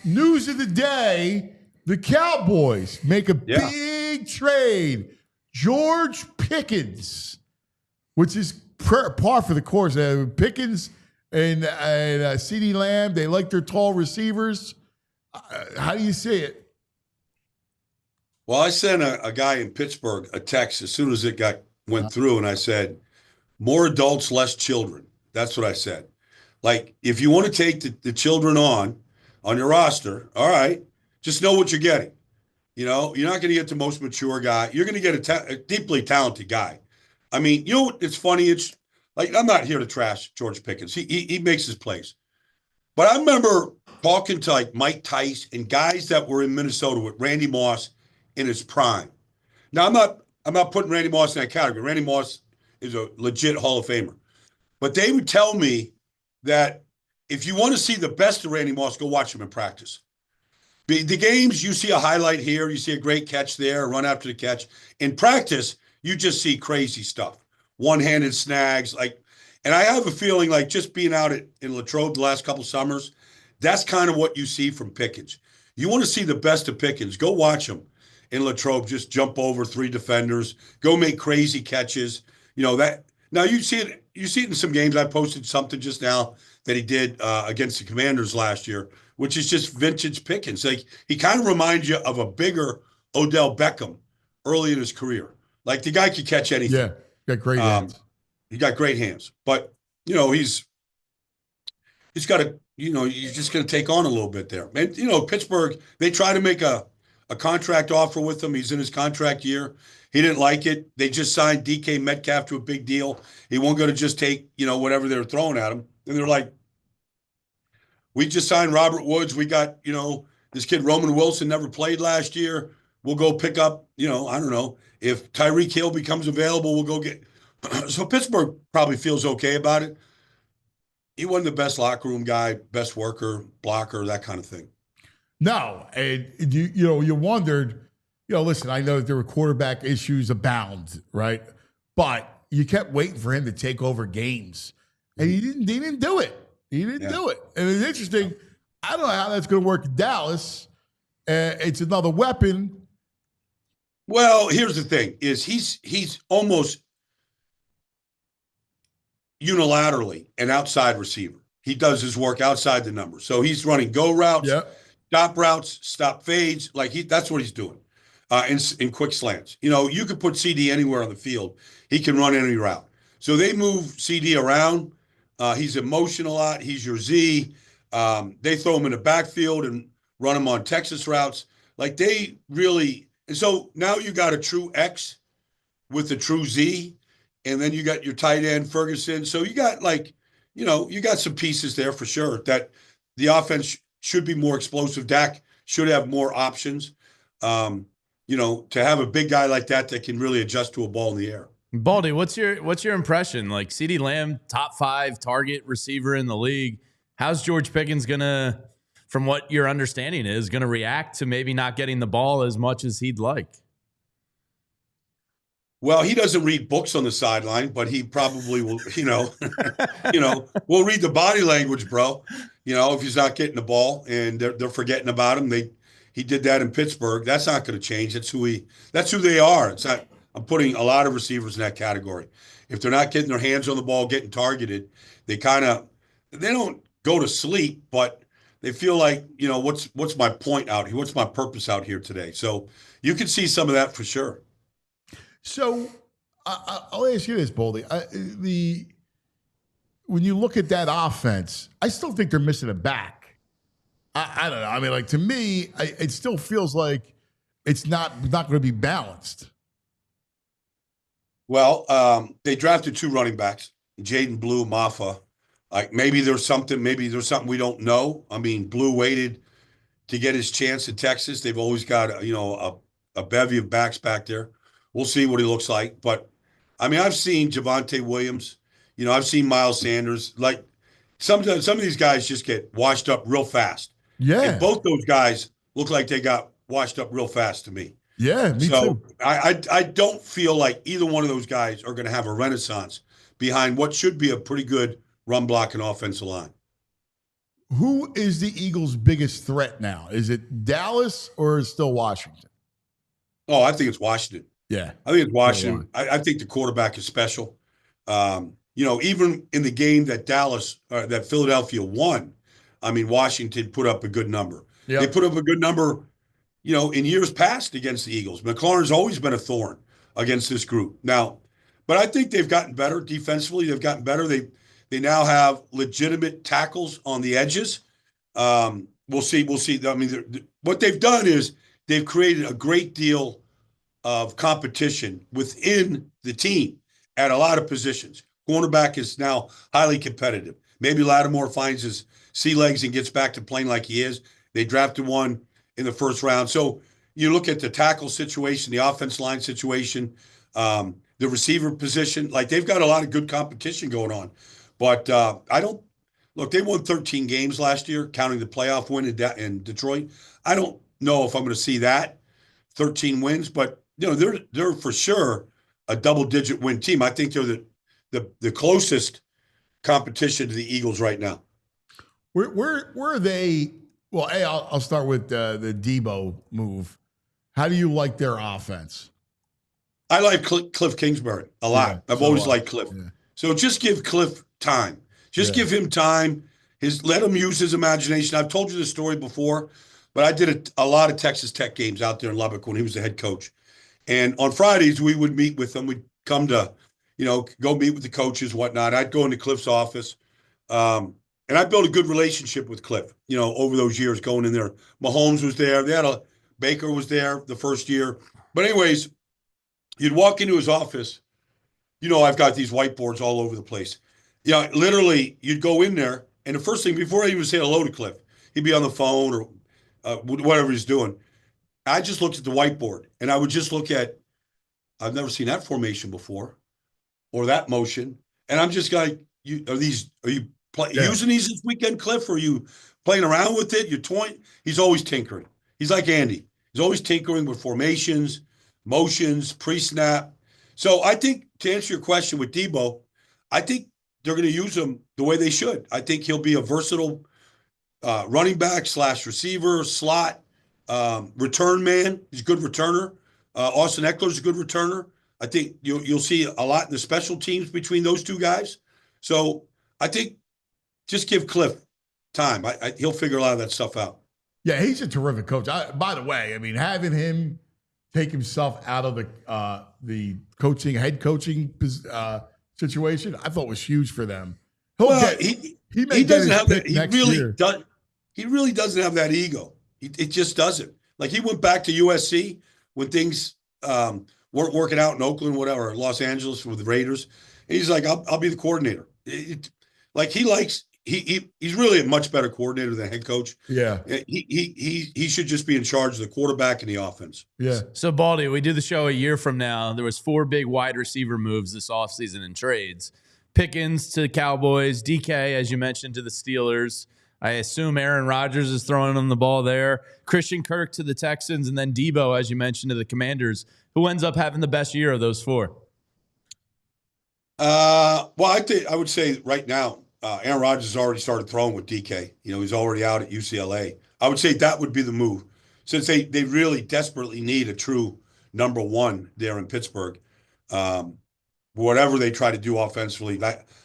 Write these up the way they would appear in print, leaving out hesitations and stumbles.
news of the day, the Cowboys make a big trade. George Pickens, which is par for the course. Pickens and CeeDee Lamb, they like their tall receivers. How do you see it? Well, I sent a guy in Pittsburgh a text as soon as it went through, and I said, more adults, less children. That's what I said. Like, if you want to take the children on your roster, all right, just know what you're getting. You know, you're not going to get the most mature guy. You're going to get a deeply talented guy. I mean, you know, it's funny. It's like, I'm not here to trash George Pickens. He makes his plays. But I remember talking to like Mike Tice and guys that were in Minnesota with Randy Moss in his prime. Now, I'm not putting Randy Moss in that category. Randy Moss is a legit Hall of Famer. But they would tell me that if you want to see the best of Randy Moss, go watch him in practice. The games, you see a highlight here, you see a great catch there, run after the catch. In practice, you just see crazy stuff. One-handed snags, and I have a feeling like just being out in Latrobe the last couple summers, that's kind of what you see from Pickens. You want to see the best of Pickens, go watch him in Latrobe, just jump over 3 defenders, go make crazy catches. You know that. Now you see it in some games. I posted something just now that he did against the Commanders last year, which is just vintage Pickens. Like, he kind of reminds you of a bigger Odell Beckham early in his career. Like, the guy could catch anything. Yeah, got great hands. He got great hands. But, you know, he's got to, you know, he's just going to take on a little bit there. And, you know, Pittsburgh, they try to make a contract offer with him. He's in his contract year. He didn't like it. They just signed DK Metcalf to a big deal. He wasn't going to just take, you know, whatever they were throwing at him. And they're like, we just signed Robert Woods. We got, you know, this kid Roman Wilson never played last year. We'll go pick up, you know, I don't know. If Tyreek Hill becomes available, we'll go get. So Pittsburgh probably feels okay about it. He wasn't the best locker room guy, best worker, blocker, that kind of thing. No, and you wondered, listen, I know that there were quarterback issues abound, right? But you kept waiting for him to take over games, and he didn't do it. He didn't do it. And it's interesting. I don't know how that's going to work in Dallas. It's another weapon. Well, here's the thing: is he's almost unilaterally an outside receiver. He does his work outside the numbers. So he's running go routes, stop routes, stop fades. Like that's what he's doing in quick slants. You know, you could put CD anywhere on the field. He can run any route. So they move CD around. He's in motion a lot. He's your Z. They throw him in the backfield and run him on Texas routes. Like they really, and so now you got a true X with a true Z, and then you got your tight end Ferguson. So you got you got some pieces there for sure that the offense should be more explosive. Dak should have more options. To have a big guy like that can really adjust to a ball in the air. Baldy, what's your impression? Like CeeDee Lamb, top 5 target receiver in the league. How's George Pickens gonna, from what your understanding is, gonna react to maybe not getting the ball as much as he'd like? Well, he doesn't read books on the sideline, but he probably will, we'll read the body language, bro. If he's not getting the ball and they're forgetting about him. He did that in Pittsburgh. That's not going to change. That's who they are. It's not. I'm putting a lot of receivers in that category. If they're not getting their hands on the ball, getting targeted, they don't go to sleep, but they feel like, what's my point out here? What's my purpose out here today? So you can see some of that for sure. So I'll ask you this, Baldy. When you look at that offense, I still think they're missing a back. I don't know. I mean, to me, it still feels like it's not going to be balanced. Well, they drafted 2 running backs, Jaden Blue, Maffa. Maybe there's something we don't know. I mean, Blue waited to get his chance in Texas. They've always got a bevy of backs back there. We'll see what he looks like. But, I mean, I've seen Javonte Williams. I've seen Miles Sanders. Some of these guys just get washed up real fast. Yeah. And both those guys look like they got washed up real fast to me. Yeah, me too. I don't feel like either one of those guys are going to have a renaissance behind what should be a pretty good run blocking offensive line. who is the Eagles' biggest threat now? Is it Dallas or is it still Washington? Oh, I think it's Washington. Yeah. I think it's Washington. I think the quarterback is special. Even in the game that that Philadelphia won, I mean, Washington put up a good number. Yep. They put up a good number, in years past against the Eagles. McLaurin's always been a thorn against this group. Now, but I think they've gotten better defensively. They've gotten better. They now have legitimate tackles on the edges. We'll see. I mean, what they've done is they've created a great deal of competition within the team at a lot of positions. Cornerback is now highly competitive. Maybe Lattimore finds his sea legs and gets back to playing like he is. They drafted one in the first round. So you look at the tackle situation, the offense line situation, the receiver position. Like, they've got a lot of good competition going on. But they won 13 games last year, counting the playoff win in Detroit. I don't know if I'm going to see that 13 wins, but they're for sure a double-digit win team. I think they're the closest competition to the Eagles right now. Where are they? Well, I'll start with the Debo move. How do you like their offense? I like Cliff Kingsbury a lot. Yeah, I've always liked Cliff. Yeah. So just give Cliff time. Give him time. Let him use his imagination. I've told you this story before, but I did a lot of Texas Tech games out there in Lubbock when he was the head coach. And on Fridays, we would meet with them. We'd come to, go meet with the coaches, whatnot. I'd go into Cliff's office. And I built a good relationship with Cliff, over those years going in there. Mahomes was there. Baker was there the first year. But anyways, you'd walk into his office. I've got these whiteboards all over the place. Literally, you'd go in there, and the first thing, before I even say hello to Cliff, he'd be on the phone or whatever he's doing. I just looked at the whiteboard, and I would just look at, I've never seen that formation before, or that motion, and I'm just like, are you using these this weekend, Cliff? Or are you playing around with it? You're toying. He's always tinkering. He's like Andy. He's always tinkering with formations, motions, pre-snap. So I think, to answer your question with Debo, I think they're going to use him the way they should. I think he'll be a versatile running back / receiver, slot, return man. He's a good returner. Austin Eckler's a good returner. I think you'll see a lot in the special teams between those two guys. So I think just give Cliff time. He'll figure a lot of that stuff out. Yeah, he's a terrific coach. By the way, I mean, having him take himself out of the head coaching situation, I thought was huge for them. He doesn't have that. He really doesn't have that ego. It just doesn't. Like, he went back to USC when things weren't working out in Oakland, whatever, Los Angeles with the Raiders. And he's like, I'll be the coordinator. He's really a much better coordinator than head coach. Yeah. He should just be in charge of the quarterback and the offense. Yeah. So, Baldy, we do the show a year from now. There was 4 big wide receiver moves this offseason in trades. Pickens to Cowboys, DK, as you mentioned, to the Steelers. I assume Aaron Rodgers is throwing on the ball there. Christian Kirk to the Texans, and then Debo, as you mentioned, to the Commanders. Who ends up having the best year of those 4? I would say right now, Aaron Rodgers has already started throwing with DK. He's already out at UCLA. I would say that would be the move, since they really desperately need a true number 1 there in Pittsburgh. Whatever they try to do offensively,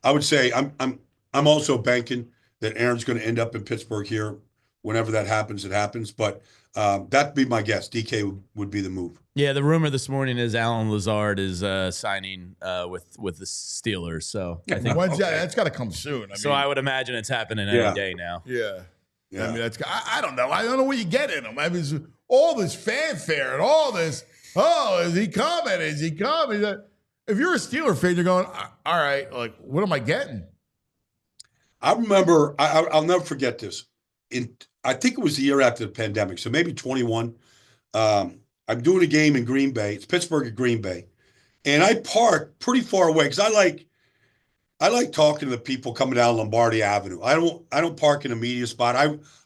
I would say I'm also banking that Aaron's going to end up in Pittsburgh here. Whenever that happens, it happens. But that'd be my guess. DK would be the move. Yeah, the rumor this morning is Alan Lazard is signing with the Steelers. So I think that's got to come soon. I would imagine it's happening any day now. Yeah. I mean, I don't know. I don't know what you get in him. I mean, all this fanfare and all this. Oh, is he coming? Is he coming? If you're a Steeler fan, you're going, all right, like, what am I getting? I remember, I'll never forget this. I think it was the year after the pandemic, so maybe 21. I'm doing a game in Green Bay. It's Pittsburgh at Green Bay. And I park pretty far away because I like talking to the people coming down Lombardi Avenue. I don't park in a media spot.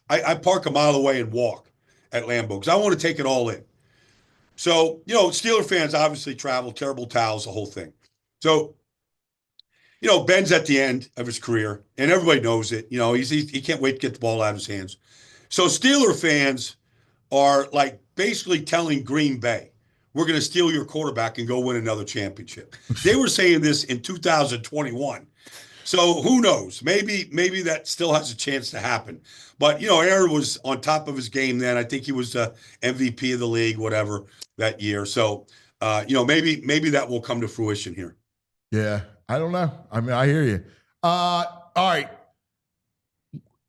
I park a mile away and walk at Lambeau because I want to take it all in. So, Steeler fans obviously travel, terrible towels, the whole thing. So Ben's at the end of his career, and everybody knows it. He can't wait to get the ball out of his hands. So Steeler fans are like basically telling Green Bay, we're going to steal your quarterback and go win another championship. They were saying this in 2021. So who knows? Maybe that still has a chance to happen. But, Aaron was on top of his game then. I think he was the MVP of the league, whatever, that year. So, maybe that will come to fruition here. Yeah, I don't know. I mean, I hear you. All right.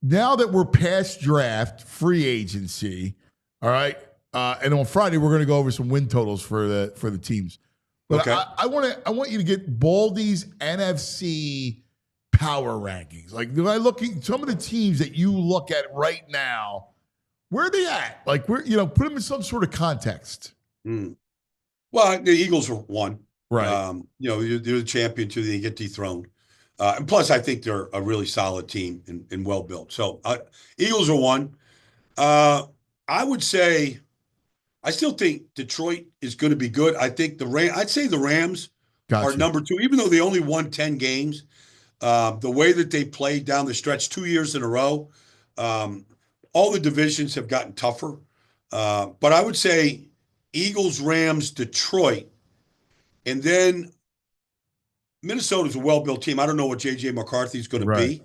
Now that we're past draft, free agency, all right, and on Friday we're going to go over some win totals for the teams. But okay. I want you to get Baldy's NFC power rankings. Like, do I look at some of the teams that you look at right now? Where are they at? Like, put them in some sort of context. Well, the Eagles are one. Right. They're the champion too. They get dethroned. And plus, I think they're a really solid team and well built. So, Eagles are one. I would say, I still think Detroit is going to be good. I think I'd say the Rams are number 2, even though they only won 10 games. The way that they played down the stretch 2 years in a row, all the divisions have gotten tougher. But I would say Eagles, Rams, Detroit, and then Minnesota's a well-built team. I don't know what J.J. McCarthy is going to be.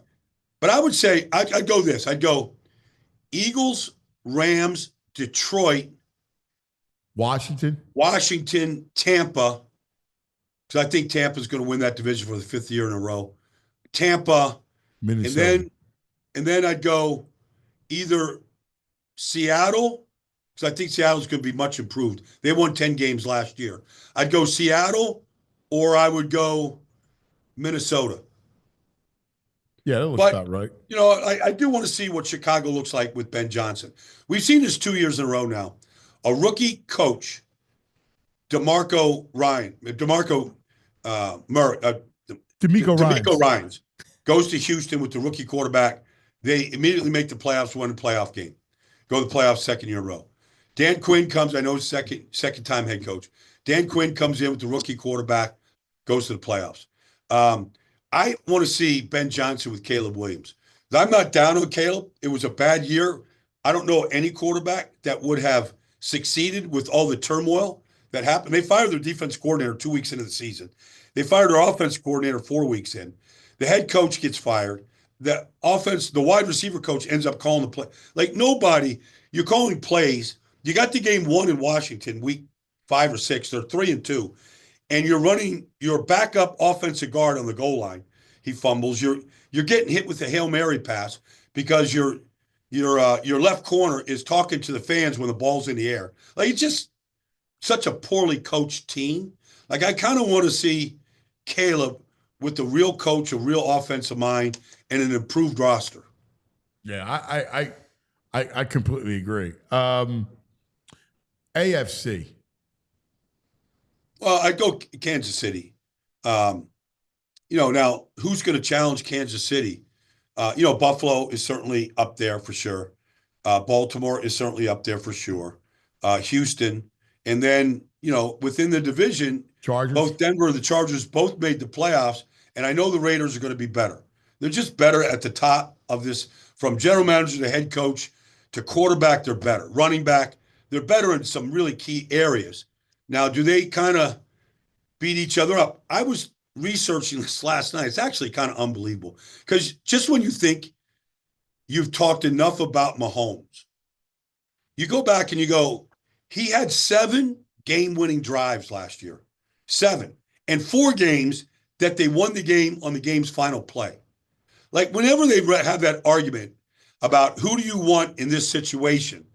But I would say, I'd go this. I'd go Eagles, Rams, Detroit, Washington, Tampa, because I think Tampa's going to win that division for the 5th year in a row. Tampa, Minnesota. And then I'd go either Seattle, because I think Seattle's going to be much improved. They won 10 games last year. I'd go Seattle, or I would go Minnesota. Yeah, that looks about right. I do want to see what Chicago looks like with Ben Johnson. We've seen this 2 years in a row now. A rookie coach, DeMeco Ryans, goes to Houston with the rookie quarterback. They immediately make the playoffs, win a playoff game, go to the playoffs 2nd year in a row. Dan Quinn comes, I know second time head coach. Dan Quinn comes in with the rookie quarterback, goes to the playoffs. I want to see Ben Johnson with Caleb Williams. I'm not down on Caleb. It was a bad year. I don't know any quarterback that would have succeeded with all the turmoil that happened. They fired their defense coordinator 2 weeks into the season. They fired their offense coordinator 4 weeks in. The head coach gets fired. The wide receiver coach ends up calling the play. Like, nobody, you're calling plays. You got the game won in Washington week 5 or 6. They're 3-2. And you're running your backup offensive guard on the goal line. He fumbles. You're getting hit with a Hail Mary pass because your left corner is talking to the fans when the ball's in the air. Like, it's just such a poorly coached team. Like, I kind of want to see Caleb with a real coach, a real offensive mind, and an improved roster. Yeah, I completely agree. AFC. Well, I'd go Kansas City. Now who's going to challenge Kansas City? Buffalo is certainly up there for sure. Baltimore is certainly up there for sure. Houston, and then within the division, Chargers. Both Denver and the Chargers both made the playoffs, and I know the Raiders are going to be better. They're just better at the top of this, from general manager to head coach to quarterback. They're better. Running back, they're better in some really key areas. Now, do they kind of beat each other up? I was researching this last night. It's actually kind of unbelievable, because just when you think you've talked enough about Mahomes, you go back and you go, he had 7 game-winning drives last year. 7. And 4 games that they won the game on the game's final play. Like, whenever they have that argument about who do you want in this situation,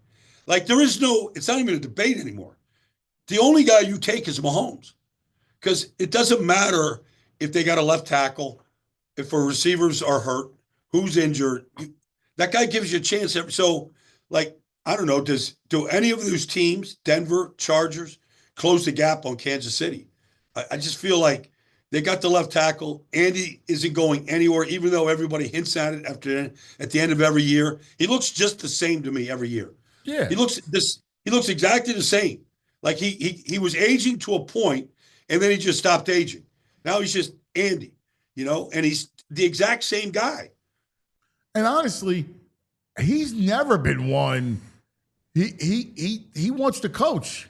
like, it's not even a debate anymore. The only guy you take is Mahomes, because it doesn't matter if they got a left tackle, if our receivers are hurt, who's injured. That guy gives you a chance. So, like, I don't know, do any of those teams, Denver, Chargers, close the gap on Kansas City? I just feel like they got the left tackle. Andy isn't going anywhere, even though everybody hints at it at the end of every year. He looks just the same to me every year. Yeah. He looks exactly the same. Like, he was aging to a point, and then he just stopped aging. Now he's just Andy. and he's the exact same guy. And honestly, he's never been one. He wants to coach.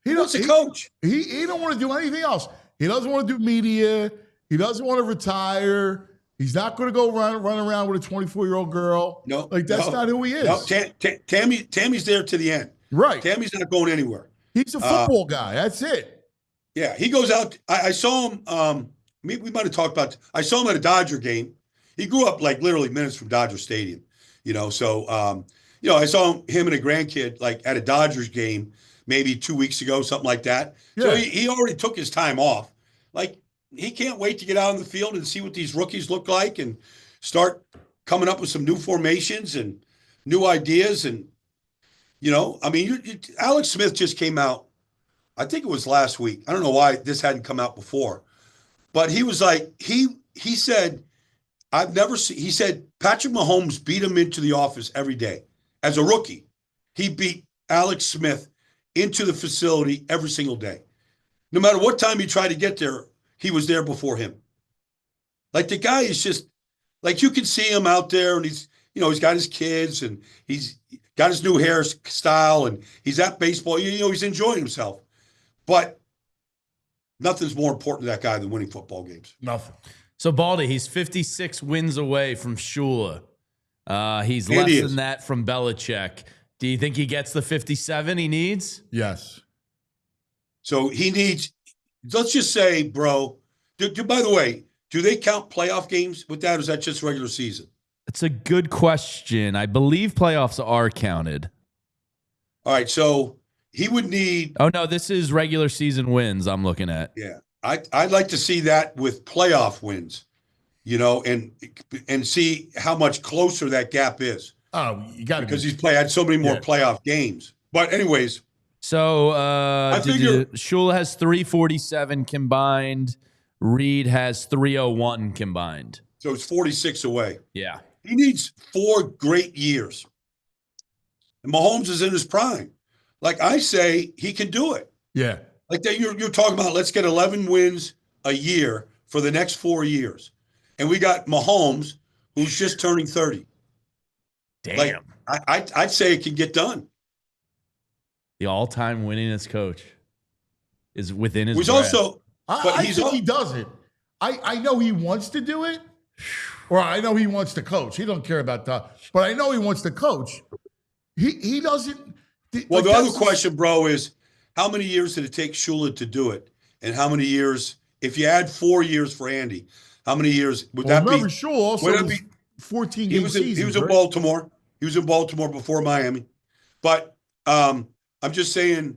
He wants to coach. He don't want to do anything else. He doesn't want to do media. He doesn't want to retire. He's not going to go run around with a 24-year-old girl. No, that's not who he is. No, Tammy's there to the end. Right. Tammy's not going anywhere. He's a football guy. That's it. Yeah, he goes out. I saw him. We might have talked about. I saw him at a Dodger game. He grew up like literally minutes from Dodger Stadium. So I saw him and a grandkid like at a Dodgers game maybe 2 weeks ago, something like that. Yeah. So he already took his time off. Like, he can't wait to get out on the field and see what these rookies look like and start coming up with some new formations and new ideas. And, Alex Smith just came out, I think it was last week. I don't know why this hadn't come out before. But he was like, he said, he said Patrick Mahomes beat him into the office every day. As a rookie, he beat Alex Smith into the facility every single day. No matter what time he tried to get there, he was there before him. Like, the guy is just, like, you can see him out there, and he's got his kids, and he's got his new hairstyle, and he's at baseball. He's enjoying himself. But nothing's more important to that guy than winning football games. Nothing. So, Baldy, he's 56 wins away from Shula. He's less than that from Belichick. Do you think he gets the 57 he needs? Yes. So he needs, let's just say, bro, by the way, do they count playoff games with that, or is that just regular season? It's a good question. I believe playoffs are counted. All right, so he would need... Oh, no, this is regular season wins I'm looking at. Yeah, I'd like to see that with playoff wins, and see how much closer that gap is. Oh, you got to, because he's had so many more playoff games. But anyways, so I figure Shula has 347 combined. Reid has 301 combined. So it's 46 away. Yeah, he needs 4 great years, and Mahomes is in his prime. Like I say, he can do it. Yeah, like that. You're talking about. Let's get 11 wins a year for the next 4 years, and we got Mahomes, who's just turning 30. Damn. Like, I'd say it can get done. The all-time winningest coach is within his. He's grasp. also, but I think he does it. I know he wants to do it, or I know he wants to coach. He don't care about that, but I know he wants to coach. He doesn't. Well, the other question, bro, is how many years did it take Shula to do it, and how many years? If you add 4 years for Andy, how many years would that remember, be? Shula also would that was be 14 game season. He was in Baltimore. He was in Baltimore before Miami. But I'm just saying.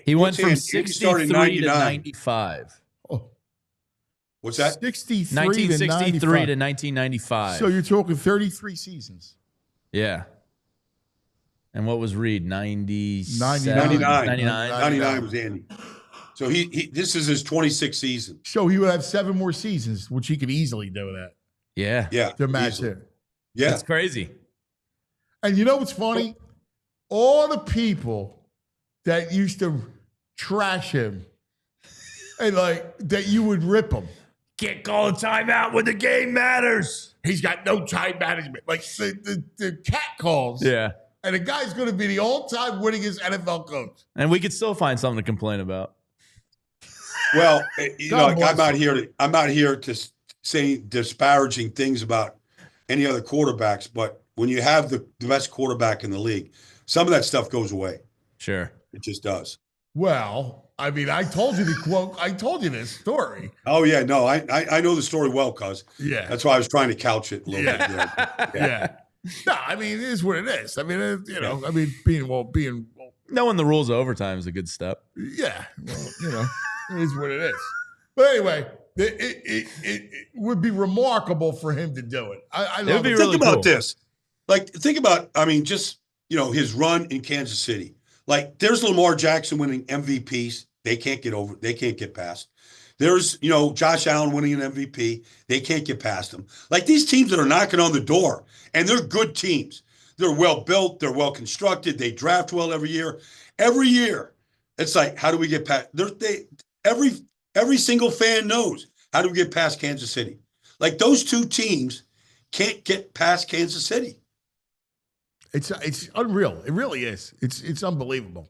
He went from 63 to 95. Oh. What's that? 1963 to 1995. So you're talking 33 seasons. Yeah. And what was Reid? 99 was Andy. So he this is his 26th season. So he would have 7 more seasons, which he could easily do that. Yeah. To match it. Yeah. That's crazy. And you know what's funny? All the people that used to trash him and like that you would rip him. Can't call a timeout when the game matters. He's got no time management. Like the cat calls. Yeah. And the guy's going to be the all-time winningest NFL coach. And we could still find something to complain about. Well, I'm not here to say disparaging things about any other quarterbacks, but when you have the best quarterback in the league, some of that stuff goes away. Sure. It just does. Well, I mean, I told you the quote. I told you this story. Oh, yeah. No, I know the story well, cuz. Yeah. That's why I was trying to couch it a little bit. Yeah. No, I mean, it is what it is. I mean, being knowing the rules of overtime is a good step. Yeah. Well, it is what it is. But anyway, it would be remarkable for him to do it. I love it. Think about this. Like, think about, just, his run in Kansas City. Like, there's Lamar Jackson winning MVPs. They can't get past. There's, Josh Allen winning an MVP. They can't get past him. Like, these teams that are knocking on the door, and they're good teams. They're well built. They're well constructed. They draft well every year. Every year, it's like, how do we get past? Every single fan knows, how do we get past Kansas City? Like those two teams can't get past Kansas City. It's unreal. It really is. It's unbelievable.